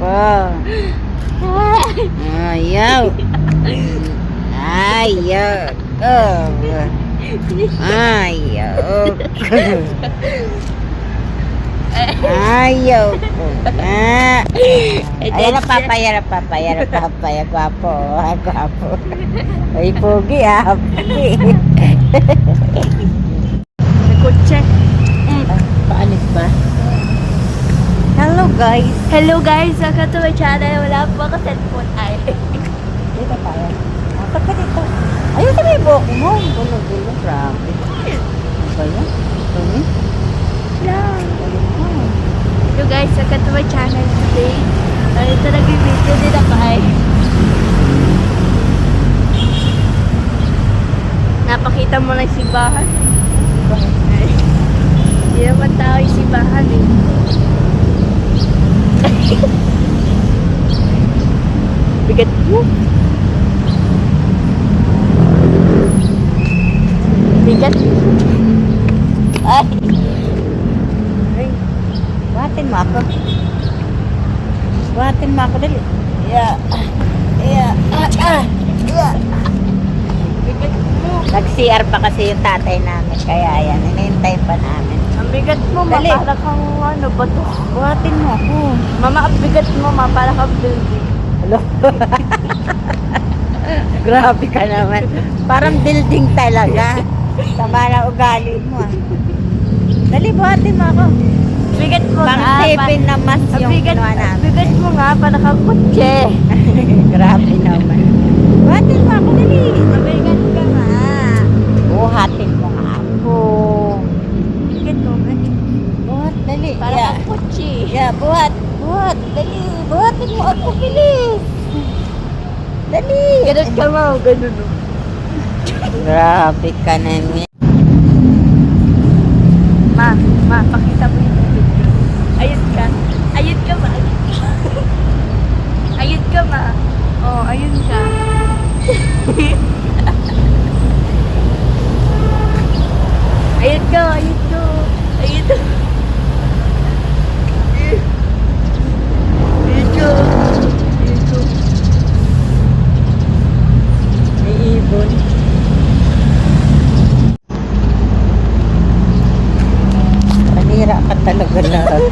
ko. Ayaw. Ayaw ko. Ayaw ko. Ayaw ko na. Ayan na papaya, papaya. Gwapo, gwapo. Ay, pogi pogi. Kutse. Paalis ba? Hello guys, welcome to my channel. Wala po ako cellphone. Ay. Dito tayo. Apat ka dito. Ayun sa may buhok mo. Gulo-gulo. Grabe. Ano ba yan? Ito ni? Hello guys, welcome to my channel today. Ito nag-video din ako ay. Napakita mo lang simbahan. Ay. Hindi naman tao yung simbahan eh. Bigat mo. Bigat. Ay! Ay! Buhatin mo ako. Buhatin mo ako dali. Yeah. Yeah. Bigat mo. Nag-CR pa kasi yung tatay namin. Kaya yan, hinihintay pa namin. Ang bigat mo, ma. Dali. Para kang ano, bato. Buhatin mo ako. Mama, ang bigat mo, ma. Para kang building. Hello? Grabe ka naman. Parang building talaga. Sama na ugali mo Dali, buhatin mo ako. Bigat mo nga. Pang-tipin na mas yung kinuha namin. Bigat mo nga, para kang kutse. Grabe naman. Buhatin mo ako, dali. Bigat ka nga. Buhatin mo nga ako. Bigat mo nga. Buhat, dali. Para Yeah. kang kutse. Yeah, buhat. Buhat, dali. Buhatin mo ako, bilis. Dali. Ganun ka nga, ganun. Grabe ka naman. Ma, pakita mo yung video. Ayun ka. Ayun ka, ma. Ayun ka, ma. Oh, ayun ka. Ayun ka, ayun ka. Ayun ka. Ayun ka. Ayun ka. May ibon. Panira ka talaga lahat.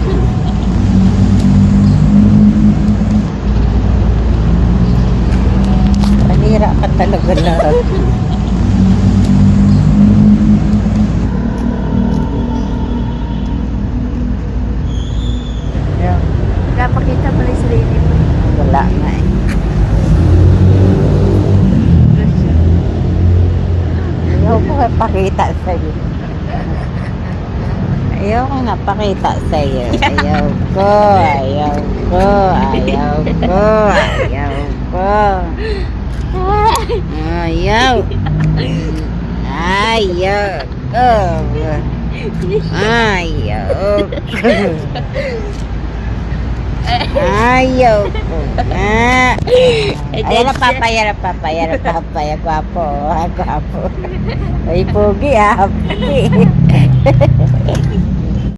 Panira ka talaga lahat. Yeah. Napakita mo lang sa lady mo. Wala nga eh. Ayaw ko pakita sa'yo. Ayaw ko nga pakita sa'yo. Ayaw ko. Ayaw ko. Ayaw ko. Ayaw ko. Ayaw. Ayaw ko. Ayaw ko. Ayaw ko na. Ayan na papaya. Gwapo, gwapo. Ay, pogi pogi.